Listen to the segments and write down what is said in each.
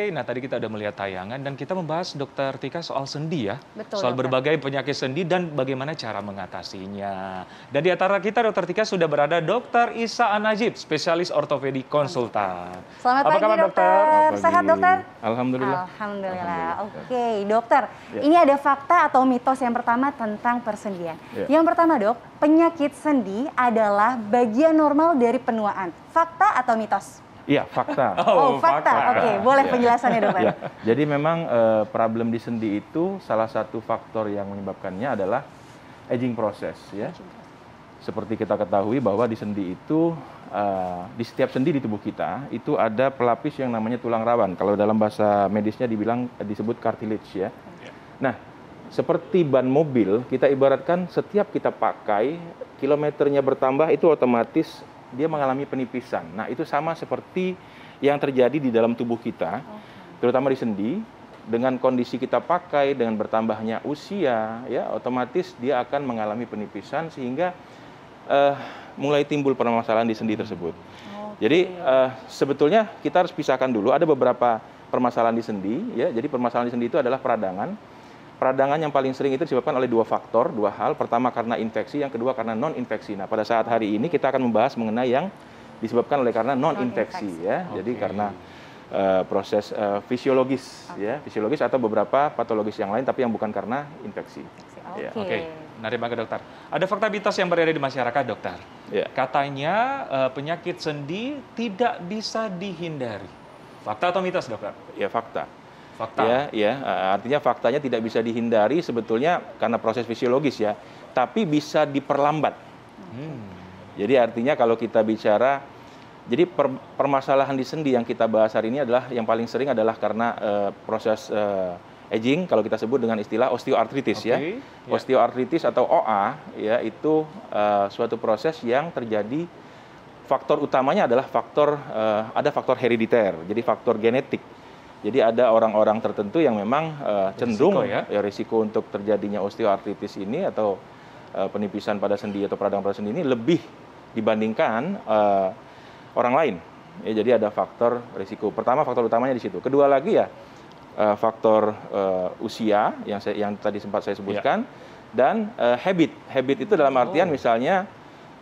nah tadi kita udah melihat tayangan dan kita membahas Dokter Tika soal sendi ya. Betul, soal dokter. berbagai penyakit sendi dan bagaimana cara mengatasinya. Dan di antara kita Dokter Tika sudah berada Dokter Isa An-Najib, spesialis ortopedi konsultan. Selamat Apa pagi kabar, dokter. dokter? Sehat dokter? Alhamdulillah. Alhamdulillah. Oke, dokter. Ya. Ini ada fakta atau mitos yang pertama tentang persendian. Ya. Yang pertama dok, penyakit sendi adalah bagian normal dari penuaan. Fakta atau mitos? Iya, fakta. Oh, fakta. Oke, boleh Ya. penjelasannya dokter. Ya, jadi memang problem di sendi itu salah satu faktor yang menyebabkannya adalah aging process ya. Seperti kita ketahui bahwa di sendi itu di setiap sendi di tubuh kita itu ada pelapis yang namanya tulang rawan. Kalau dalam bahasa medisnya disebut cartilage ya. Nah, seperti ban mobil, kita ibaratkan setiap kita pakai kilometernya bertambah itu otomatis dia mengalami penipisan. Nah, itu sama seperti yang terjadi di dalam tubuh kita, terutama di sendi. Dengan kondisi kita pakai, dengan bertambahnya usia, ya otomatis dia akan mengalami penipisan sehingga mulai timbul permasalahan di sendi tersebut. Jadi sebetulnya kita harus pisahkan dulu. Ada beberapa permasalahan di sendi, ya. Jadi permasalahan di sendi itu adalah peradangan. Peradangan yang paling sering itu disebabkan oleh dua faktor, dua hal. Pertama karena infeksi, yang kedua karena non-infeksi. Nah, pada saat hari ini kita akan membahas mengenai yang disebabkan oleh karena non-infeksi ya. Jadi karena proses fisiologis ya, fisiologis atau beberapa patologis yang lain tapi yang bukan karena infeksi. Ya. Oke, menarik banget dokter. Ada fakta mitos yang beredar di masyarakat dokter. Ya. Katanya penyakit sendi tidak bisa dihindari. Fakta atau mitos dokter? Ya, fakta. Fakta. Ya, artinya faktanya tidak bisa dihindari sebetulnya karena proses fisiologis ya, tapi bisa diperlambat. Jadi artinya kalau kita bicara, jadi permasalahan di sendi yang kita bahas hari ini adalah yang paling sering adalah karena proses aging, kalau kita sebut dengan istilah osteoartritis ya. Osteoartritis atau OA ya itu suatu proses yang terjadi. Faktor utamanya adalah ada faktor herediter, jadi faktor genetik. Jadi ada orang-orang tertentu yang memang cenderung risiko untuk terjadinya osteoartritis ini atau penipisan pada sendi atau peradangan pada sendi ini lebih dibandingkan orang lain. Ya, jadi ada faktor risiko. Pertama faktor utamanya di situ. Kedua lagi ya faktor usia yang tadi sempat saya sebutkan dan habit. Habit itu dalam artian misalnya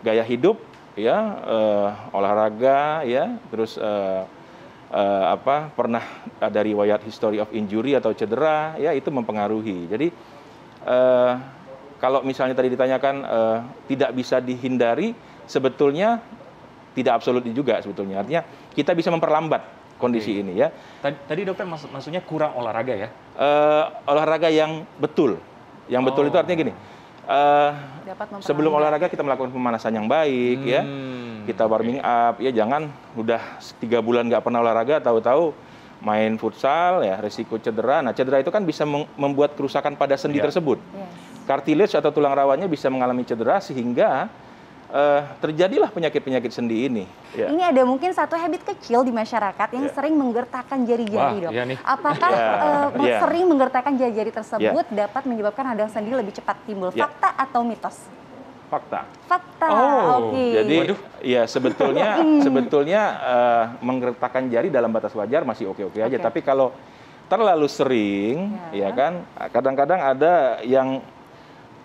gaya hidup ya, olahraga ya, terus pernah ada riwayat history of injury atau cedera ya, itu mempengaruhi. Jadi kalau misalnya tadi ditanyakan tidak bisa dihindari, sebetulnya tidak absolut juga sebetulnya. Artinya kita bisa memperlambat kondisi ini ya. Tadi dokter maksudnya kurang olahraga ya? Olahraga yang betul. Yang betul itu artinya gini. Sebelum olahraga kita melakukan pemanasan yang baik ya. Kita warming up ya, jangan udah 3 bulan nggak pernah olahraga tahu-tahu main futsal ya, risiko cedera. Nah, cedera itu kan bisa membuat kerusakan pada sendi tersebut. Cartilage atau tulang rawannya bisa mengalami cedera sehingga terjadilah penyakit-penyakit sendi ini. Ya. Ini ada mungkin satu habit kecil di masyarakat yang sering menggertakkan jari-jari dok. Apakah sering menggertakkan jari-jari tersebut dapat menyebabkan radang sendi lebih cepat timbul? Fakta atau mitos? Fakta. Fakta. Jadi ya sebetulnya menggertakkan jari dalam batas wajar masih oke-oke aja. Tapi kalau terlalu sering, ya kan, kadang-kadang ada yang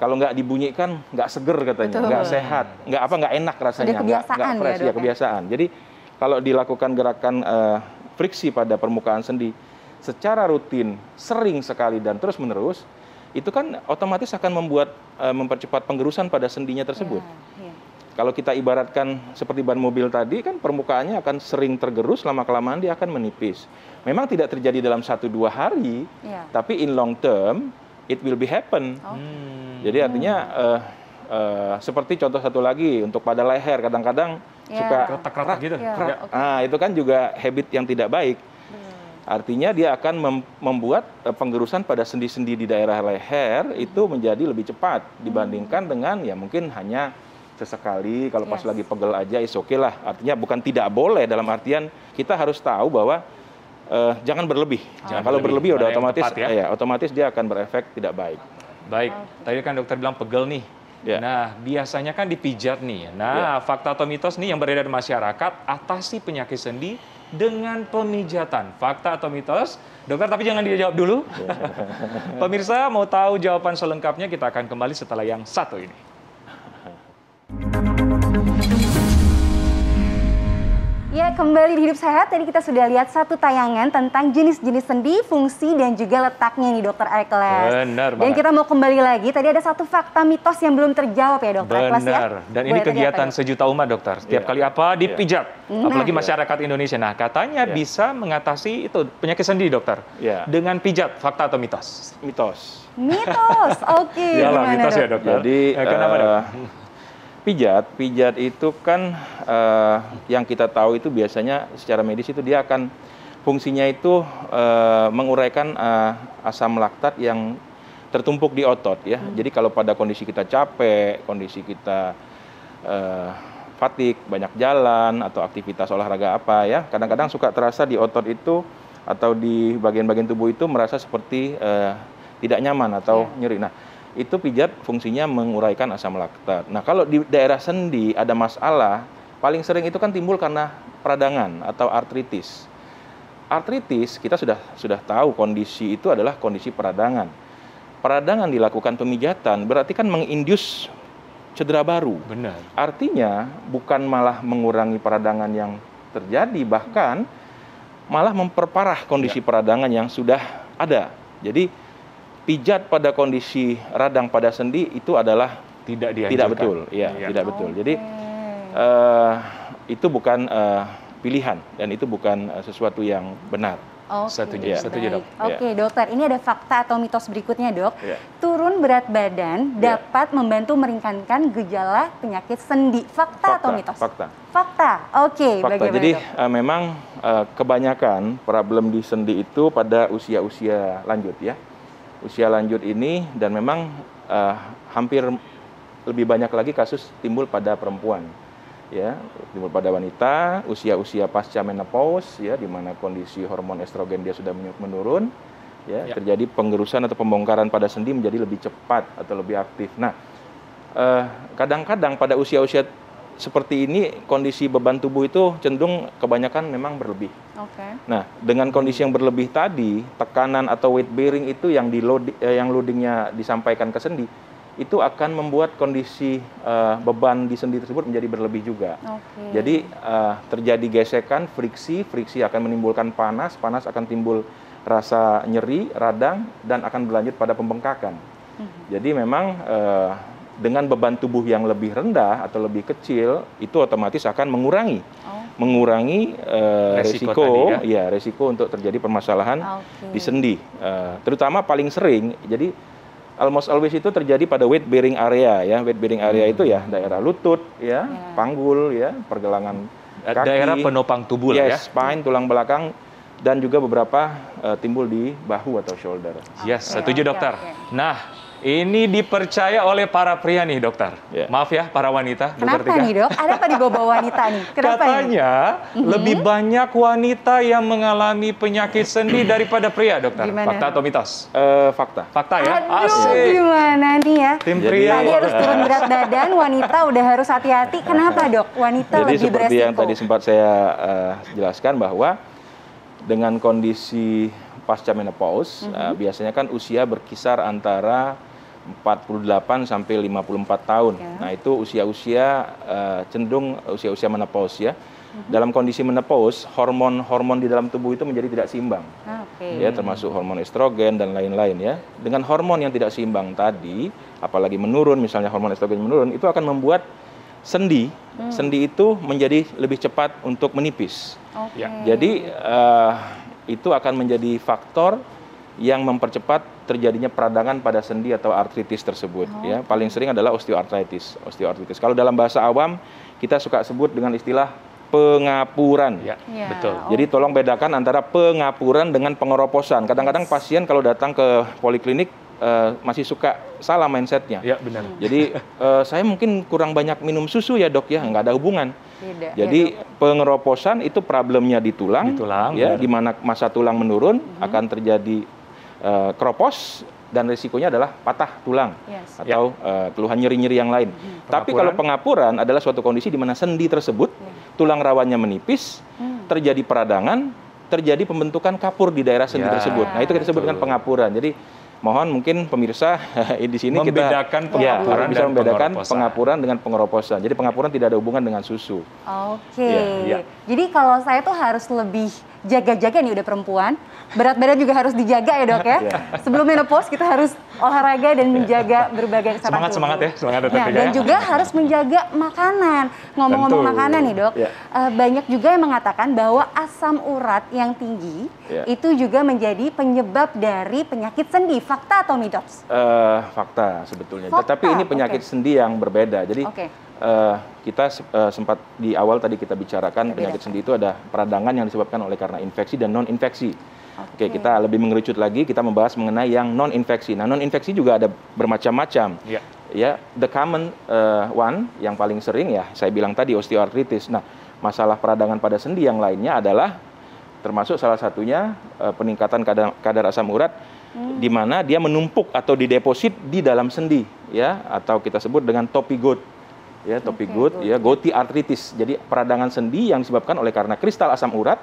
kalau nggak dibunyikan nggak seger katanya, nggak sehat, nggak enak rasanya, nggak fresh ya, kebiasaan. Jadi kalau dilakukan gerakan friksi pada permukaan sendi secara rutin, sering sekali dan terus menerus, itu kan otomatis akan mempercepat penggerusan pada sendinya tersebut. Kalau kita ibaratkan seperti ban mobil tadi kan permukaannya akan sering tergerus, lama-kelamaan dia akan menipis. Memang tidak terjadi dalam 1-2 hari, tapi in long term it will be happen. Jadi artinya seperti contoh satu lagi untuk pada leher kadang-kadang suka retak-retak gitu. Itu kan juga habit yang tidak baik. Artinya dia akan membuat penggerusan pada sendi-sendi di daerah leher itu menjadi lebih cepat dibandingkan dengan ya mungkin hanya sesekali kalau pas lagi pegel aja is oke lah. Artinya bukan tidak boleh, dalam artian kita harus tahu bahwa jangan berlebih. Kalau berlebih udah otomatis otomatis dia akan berefek tidak baik. Baik, tadi kan dokter bilang pegel nih. Nah, biasanya kan dipijat nih. Nah, fakta atau mitos nih yang beredar di masyarakat, atasi penyakit sendi dengan pemijatan. Fakta atau mitos? Dokter, tapi jangan dijawab dulu. Pemirsa mau tahu jawaban selengkapnya, kita akan kembali setelah yang satu ini. Ya, kembali di Hidup Sehat. Tadi kita sudah lihat satu tayangan tentang jenis-jenis sendi, fungsi, dan juga letaknya nih, Dokter Ekeles. Benar Dan banget. kita mau kembali lagi. Tadi ada satu fakta mitos yang belum terjawab ya, Dokter Ekeles ya. Benar. Dan ini kegiatan sejuta umat, Dokter. Setiap kali apa? Dipijat. Apalagi masyarakat Indonesia. Nah, katanya bisa mengatasi itu penyakit sendi, Dokter. Dengan pijat. Fakta atau mitos? Mitos. Mitos. Oke. Iyalah, mitos ya, Dokter. Jadi kenapa, Dok? Pijat itu kan yang kita tahu itu biasanya secara medis itu dia akan fungsinya itu menguraikan asam laktat yang tertumpuk di otot ya. Jadi kalau pada kondisi kita capek, kondisi kita fatigue, banyak jalan atau aktivitas olahraga apa ya, kadang-kadang suka terasa di otot itu atau di bagian-bagian tubuh itu merasa seperti tidak nyaman atau nyeri. Nah, itu pijat fungsinya menguraikan asam laktat. Nah, kalau di daerah sendi ada masalah, paling sering itu kan timbul karena peradangan atau artritis. Artritis kita sudah tahu kondisi itu adalah kondisi peradangan. Peradangan dilakukan pemijatan berarti kan menginduce cedera baru. Benar. Artinya bukan malah mengurangi peradangan yang terjadi, bahkan malah memperparah kondisi peradangan yang sudah ada. Jadi pijat pada kondisi radang pada sendi itu adalah tidak betul, tidak betul. Jadi itu bukan pilihan dan itu bukan sesuatu yang benar. Setuju, Dok. Oke, Dokter, ini ada fakta atau mitos berikutnya, Dok. Turun berat badan dapat membantu meringankan gejala penyakit sendi. Fakta atau mitos? Fakta. Oke, bagaimana, Jadi memang kebanyakan problem di sendi itu pada usia-usia lanjut ya. Usia lanjut ini dan memang hampir lebih banyak lagi kasus timbul pada perempuan ya, timbul pada wanita usia-usia pasca menopause ya, di mana kondisi hormon estrogen dia sudah menurun ya, terjadi pengerusan atau pembongkaran pada sendi menjadi lebih cepat atau lebih aktif. Nah, kadang-kadang pada usia-usia seperti ini kondisi beban tubuh itu cenderung kebanyakan memang berlebih. Nah, dengan kondisi yang berlebih tadi, tekanan atau weight bearing itu yang loadingnya disampaikan ke sendi, itu akan membuat kondisi beban di sendi tersebut menjadi berlebih juga. Jadi terjadi gesekan, friksi akan menimbulkan panas akan timbul rasa nyeri, radang, dan akan berlanjut pada pembengkakan. Jadi memang dengan beban tubuh yang lebih rendah atau lebih kecil itu otomatis akan mengurangi resiko resiko untuk terjadi permasalahan di sendi, terutama paling sering jadi almost always itu terjadi pada weight bearing area ya. Weight bearing area itu ya daerah lutut ya, panggul ya, pergelangan kaki, daerah penopang tubuh ya, spine, tulang belakang, dan juga beberapa timbul di bahu atau shoulder. Setuju, Dokter. Nah, ini dipercaya oleh para pria nih, Dokter. Maaf ya, para wanita. Kenapa nih, Dok? Ada apa di bawah wanita nih? Kenapa katanya lebih banyak wanita yang mengalami penyakit sendi daripada pria, Dokter. Gimana? Fakta atau mitos? Fakta Ya? Aduh, gimana nih ya? Tim pria. Tadi harus turun berat badan, wanita udah harus hati-hati. Kenapa, Dok? Wanita lebih beresiko. Jadi seperti yang tadi sempat saya jelaskan bahwa dengan kondisi pasca menopause, biasanya kan usia berkisar antara 48 sampai 54 tahun. Nah, itu usia-usia cenderung usia-usia menopause ya. Dalam kondisi menopause, hormon-hormon di dalam tubuh itu menjadi tidak seimbang. Ya, termasuk hormon estrogen dan lain-lain ya. Dengan hormon yang tidak seimbang tadi, apalagi menurun, misalnya hormon estrogen menurun, itu akan membuat sendi itu menjadi lebih cepat untuk menipis. Jadi itu akan menjadi faktor yang mempercepat terjadinya peradangan pada sendi atau artritis tersebut ya. Paling sering adalah osteoartritis. Kalau dalam bahasa awam kita suka sebut dengan istilah pengapuran. Betul. Jadi tolong bedakan antara pengapuran dengan pengeroposan. Kadang-kadang pasien kalau datang ke poliklinik masih suka salah mindsetnya. Benar. Jadi saya mungkin kurang banyak minum susu ya, Dok ya, nggak ada hubungan. Jadi pengeroposan itu problemnya di tulang ya, di mana massa tulang menurun akan terjadi keropos dan risikonya adalah patah tulang atau keluhan nyeri-nyeri yang lain. Tapi kalau pengapuran adalah suatu kondisi di mana sendi tersebut tulang rawannya menipis, terjadi peradangan, terjadi pembentukan kapur di daerah sendi tersebut. Nah, itu kita sebut dengan pengapuran. Jadi mohon mungkin pemirsa di sini membedakan pengapuran bisa membedakan pengapuran dengan pengeroposan. Jadi pengapuran tidak ada hubungan dengan susu. Oke. Jadi kalau saya tuh harus lebih jaga-jaga nih, udah perempuan, berat badan juga harus dijaga ya dok ya. Sebelum menopause kita harus olahraga dan menjaga berbagai kesehatan tubuh. Semangat ya, dan juga harus menjaga makanan. Ngomong-ngomong makanan nih dok, banyak juga yang mengatakan bahwa asam urat yang tinggi itu juga menjadi penyebab dari penyakit sendi. Fakta atau mitos? Fakta sebetulnya. Tapi ini penyakit sendi yang berbeda. Jadi kita sempat di awal tadi kita bicarakan penyakit sendi itu ada peradangan yang disebabkan oleh karena infeksi dan non-infeksi. Oke, kita lebih mengerucut lagi, kita membahas mengenai yang non-infeksi. Nah, non-infeksi juga ada bermacam-macam. Ya, the common one yang paling sering ya saya bilang tadi osteoartritis. Nah, masalah peradangan pada sendi yang lainnya adalah termasuk salah satunya peningkatan kadar asam urat di mana dia menumpuk atau dideposit di dalam sendi ya, atau kita sebut dengan topi gout. Ya, topi gout, ya, gouty arthritis. Jadi peradangan sendi yang disebabkan oleh karena kristal asam urat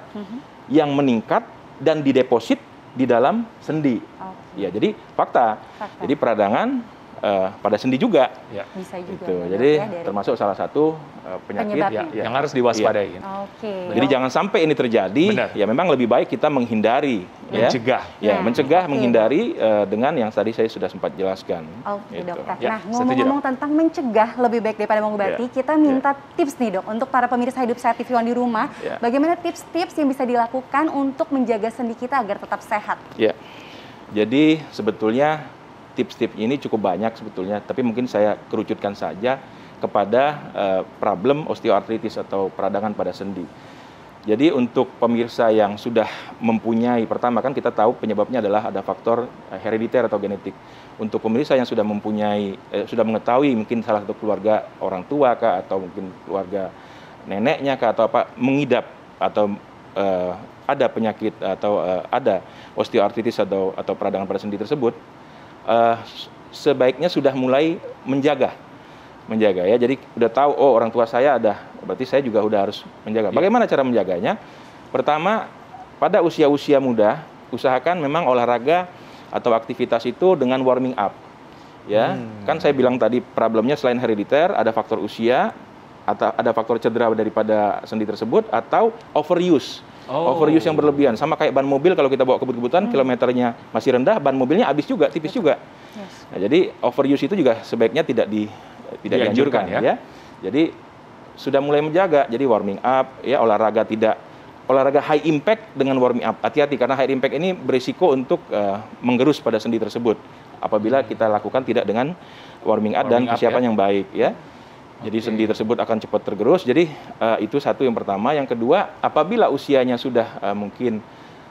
yang meningkat dan dideposit di dalam sendi. Ya, jadi fakta. Jadi peradangan pada sendi juga. Bisa juga. Gitu. Jadi termasuk salah satu penyakit yang harus diwaspadai. Jadi jangan sampai ini terjadi. Ya, memang lebih baik kita menghindari, mencegah. Mencegah, menghindari dengan yang tadi saya sudah sempat jelaskan. Dokter. Nah, ngomong-ngomong tentang mencegah lebih baik daripada mengobati, kita minta tips nih dok untuk para pemirsa Hidup Sehat TV One di rumah. Bagaimana tips-tips yang bisa dilakukan untuk menjaga sendi kita agar tetap sehat? Jadi sebetulnya tips-tips ini cukup banyak sebetulnya, tapi mungkin saya kerucutkan saja kepada problem osteoartritis atau peradangan pada sendi. Jadi untuk pemirsa yang sudah mempunyai, pertama kan kita tahu penyebabnya adalah ada faktor herediter atau genetik. Untuk pemirsa yang sudah mempunyai, sudah mengetahui mungkin salah satu keluarga orang tua kah, atau mungkin keluarga neneknya kah, atau apa, mengidap atau ada penyakit atau ada osteoartritis atau peradangan pada sendi tersebut, sebaiknya sudah mulai menjaga ya. Jadi udah tahu, oh orang tua saya ada, berarti saya juga udah harus menjaga. Bagaimana cara menjaganya? Pertama, pada usia-usia muda, usahakan memang olahraga atau aktivitas itu dengan warming up. Ya, kan saya bilang tadi problemnya selain herediter, ada faktor usia, atau ada faktor cedera daripada sendi tersebut, atau overuse. Overuse yang berlebihan, sama kayak ban mobil, kalau kita bawa kebut-kebutan, kilometernya masih rendah, ban mobilnya habis juga, tipis juga. Nah, jadi overuse itu juga sebaiknya tidak dianjurkan ya. Jadi sudah mulai menjaga, jadi warming up ya, olahraga high impact dengan warming up. Hati-hati karena high impact ini berisiko untuk menggerus pada sendi tersebut apabila kita lakukan tidak dengan warming up dan persiapan yang baik ya. Jadi sendi tersebut akan cepat tergerus. Jadi itu satu yang pertama. Yang kedua, apabila usianya sudah mungkin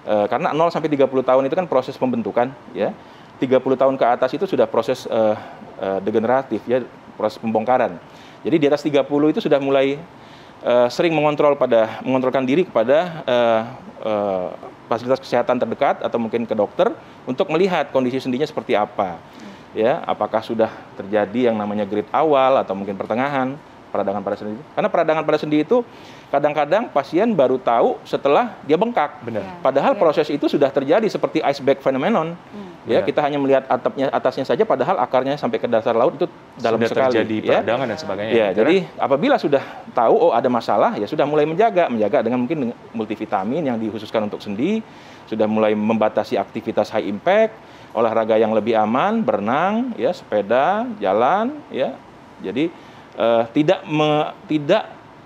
karena 0 sampai 30 tahun itu kan proses pembentukan ya. 30 tahun ke atas itu sudah proses degeneratif ya, proses pembongkaran. Jadi di atas 30 itu sudah mulai sering mengontrolkan diri kepada fasilitas kesehatan terdekat atau mungkin ke dokter untuk melihat kondisi sendinya seperti apa. Ya, apakah sudah terjadi yang namanya grade awal atau mungkin pertengahan peradangan pada sendi. Karena peradangan pada sendi itu kadang-kadang pasien baru tahu setelah dia bengkak. Padahal proses itu sudah terjadi seperti iceberg phenomenon. Ya, kita hanya melihat atasnya saja, padahal akarnya sampai ke dasar laut itu dalam sudah sekali. Terjadi peradangan dan sebagainya. Ya, jadi apabila sudah tahu oh ada masalah, ya sudah mulai menjaga dengan mungkin multivitamin yang dikhususkan untuk sendi, sudah mulai membatasi aktivitas high impact, olahraga yang lebih aman, berenang, ya, sepeda, jalan, ya. Jadi tidak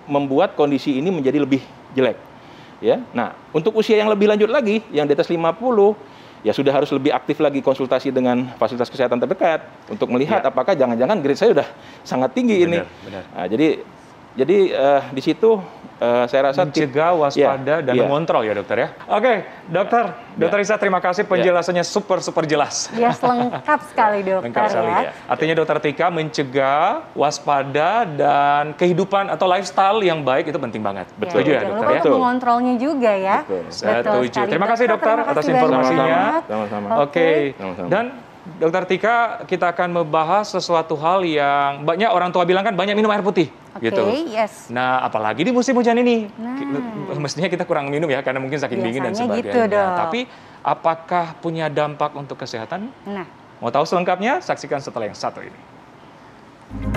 membuat kondisi ini menjadi lebih jelek, ya. Nah, untuk usia yang lebih lanjut lagi, yang di atas 50, ya sudah harus lebih aktif lagi konsultasi dengan fasilitas kesehatan terdekat untuk melihat apakah jangan-jangan grade saya sudah sangat tinggi ini. Nah, jadi di situ saya rasa mencegah, waspada, dan mengontrol ya dokter ya. Oke, dokter Risa, terima kasih penjelasannya super jelas. Ya, lengkap sekali dokter. Lengkap sekali. Artinya dokter Tika mencegah, waspada, dan kehidupan atau lifestyle yang baik itu penting banget. Betul ya dokter ya. Untuk mengontrolnya juga ya. Betul. Setuju. Terima kasih dokter atas informasinya. Sama-sama. Oke. Dan Dokter Tika, kita akan membahas sesuatu hal yang banyak orang tua bilang kan banyak minum air putih. Gitu. Yes. Nah, apalagi di musim hujan ini. Mestinya kita kurang minum ya, karena mungkin saking dingin dan sebagainya. Gitu, Dok. Tapi, apakah punya dampak untuk kesehatan? Nah. Mau tahu selengkapnya? Saksikan setelah yang satu ini.